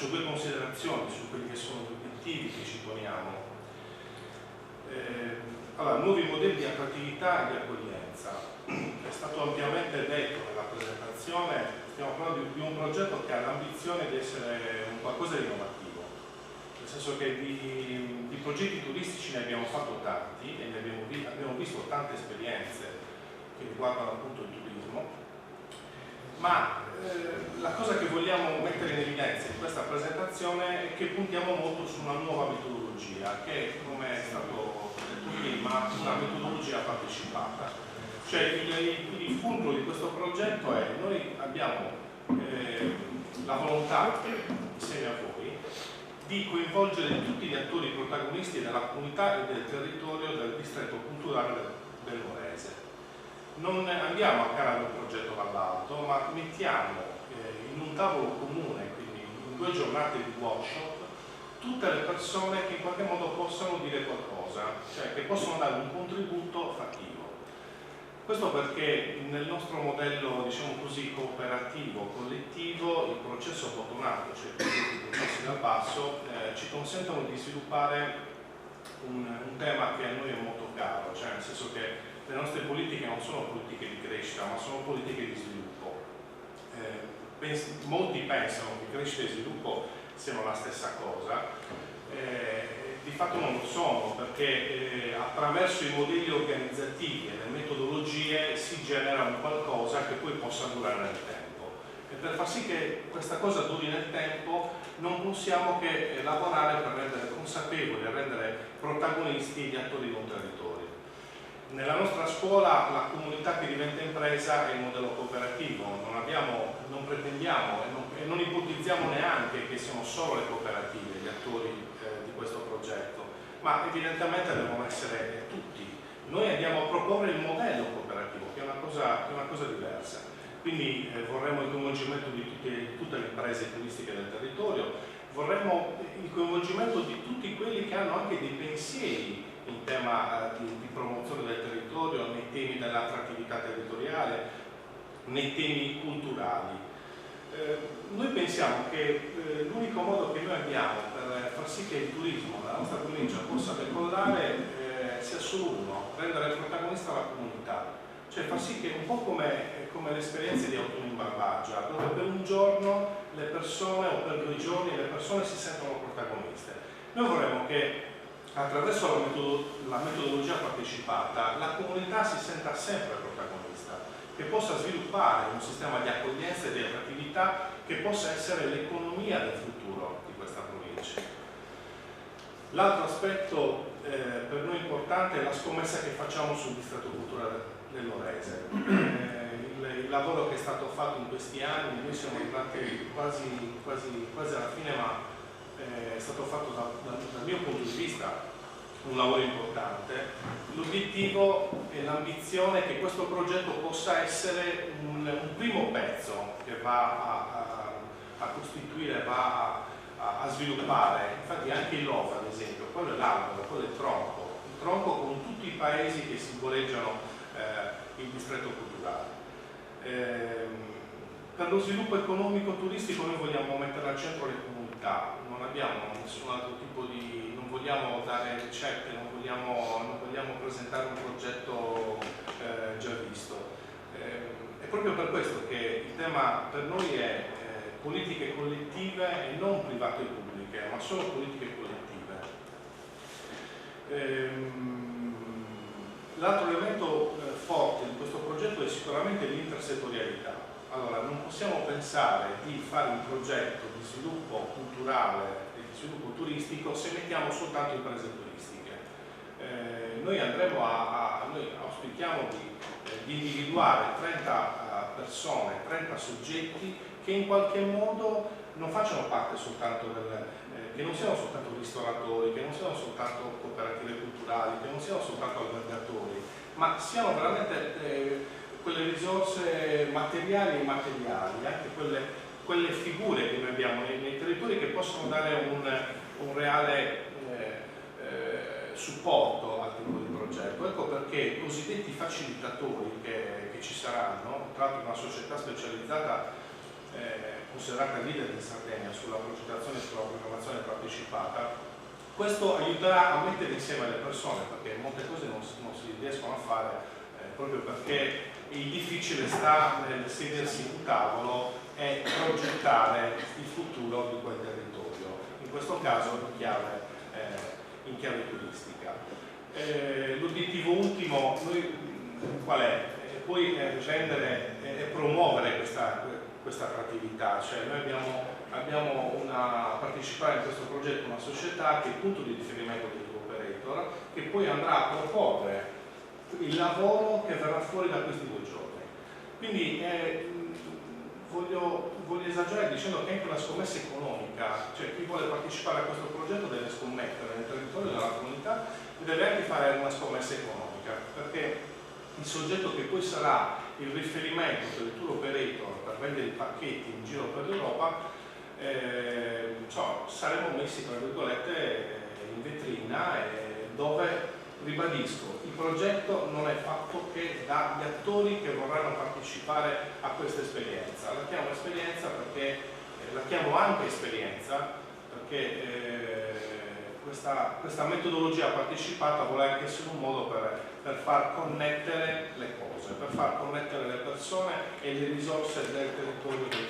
faccio due considerazioni su quelli che sono gli obiettivi che ci poniamo. Allora, nuovi modelli di attrattività e di accoglienza. È stato ampiamente detto nella presentazione, stiamo parlando di un progetto che ha l'ambizione di essere un qualcosa di innovativo, nel senso che di progetti turistici ne abbiamo fatto tanti e abbiamo visto tante esperienze che riguardano appunto il turismo, ma la cosa che vogliamo mettere in evidenza in questa presentazione è che puntiamo molto su una nuova metodologia che, come è stato detto prima, una metodologia partecipata. Cioè il fulcro di questo progetto è: noi abbiamo la volontà, insieme a voi, di coinvolgere tutti gli attori protagonisti della comunità e del territorio del distretto culturale del Nuorese. Non andiamo a calare un progetto dall'alto, ma mettiamo in un tavolo comune, quindi in 2 giornate di workshop, tutte le persone che in qualche modo possano dire qualcosa, cioè che possono dare un contributo fattivo. Questo perché nel nostro modello, diciamo così, cooperativo, collettivo, il processo bottom-up, cioè i processi dal basso, ci consentono di sviluppare un tema che a noi è molto caro, cioè nel senso che le nostre politiche non sono politiche di crescita, ma sono politiche di sviluppo. Molti pensano che crescita e sviluppo siano la stessa cosa, di fatto non lo sono, perché attraverso i modelli organizzativi e le metodologie si genera un qualcosa che poi possa durare nel tempo. E per far sì che questa cosa duri nel tempo non possiamo che lavorare per rendere consapevoli e rendere protagonisti gli attori di un territorio. Nella nostra scuola la comunità che diventa impresa è il modello cooperativo, non pretendiamo e non ipotizziamo neanche che siano solo le cooperative gli attori di questo progetto, ma evidentemente devono essere tutti. Noi andiamo a proporre il modello cooperativo, che è una cosa diversa. Quindi vorremmo il coinvolgimento di tutte le imprese turistiche del territorio, vorremmo il coinvolgimento di tutti quelli che hanno anche dei pensieri in tema di promozione del territorio, nei temi dell'attrattività territoriale, nei temi culturali. Noi pensiamo che l'unico modo che noi abbiamo per far sì che il turismo nella nostra provincia possa decollare sia solo uno: rendere protagonista la comunità, cioè far sì che, un po' come le esperienze di Autunno in Barbagia, dove per un giorno le persone, o per 2 giorni, le persone si sentono protagoniste. Noi vorremmo che attraverso la metodologia partecipata la comunità si senta sempre protagonista, che possa sviluppare un sistema di accoglienza e di attrattività che possa essere l'economia del futuro di questa provincia. L'altro aspetto per noi importante è la scommessa che facciamo sul distretto culturale del Nuorese. Il lavoro che è stato fatto in questi anni, noi siamo arrivati quasi alla fine, ma è stato fatto dal mio punto di vista un lavoro importante. L'obiettivo e l'ambizione è che questo progetto possa essere un primo pezzo che va a costituire, va a sviluppare. Infatti anche il LOF, ad esempio, quello è l'albero, quello è il tronco con tutti i paesi che simboleggiano il distretto culturale. Per lo sviluppo economico turistico noi vogliamo mettere al centro le comunità, non abbiamo nessun altro tipo di, non vogliamo dare ricette, non vogliamo presentare un progetto già visto. È proprio per questo che il tema per noi è politiche collettive e non private e pubbliche, ma solo politiche collettive. L'altro elemento forte di questo progetto è sicuramente l'intersettorialità. Allora, non possiamo pensare di fare un progetto di sviluppo culturale e di sviluppo turistico se mettiamo soltanto imprese turistiche. Noi auspichiamo di individuare 30 persone, 30 soggetti che in qualche modo non facciano parte soltanto che non siano soltanto ristoratori, che non siano soltanto cooperative culturali, che non siano soltanto albergatori, ma siano veramente quelle risorse materiali e immateriali, anche quelle figure che noi abbiamo nei territori che possono dare un reale supporto al tipo di progetto. Ecco perché i cosiddetti facilitatori che ci saranno, tra l'altro una società specializzata considerata leader in Sardegna sulla progettazione programmazione partecipata. Questo aiuterà a mettere insieme le persone, perché molte cose non si riescono a fare proprio perché il difficile sta nel sedersi in un tavolo e progettare il futuro di quel territorio, in questo caso in chiave turistica. L'obiettivo ultimo qual è? Poi rendere e promuovere questa attrattività, cioè noi abbiamo partecipare in questo progetto una società che è il punto di riferimento del tour operator, che poi andrà a proporre il lavoro che verrà fuori da questi 2 giorni. Quindi voglio esagerare dicendo che anche una scommessa economica, cioè chi vuole partecipare a questo progetto deve scommettere nel territorio della comunità e deve anche fare una scommessa economica, perché il soggetto che poi sarà il riferimento per il tour operator per vendere i pacchetti in giro per l'Europa, saremo messi tra virgolette in vetrina, dove, ribadisco, il progetto non è fatto che dagli attori che vorranno partecipare a questa esperienza. La chiamo esperienza perché la chiamo anche esperienza perché questa metodologia partecipata vuole anche essere un modo per far connettere le cose, per far connettere le persone e le risorse del territorio del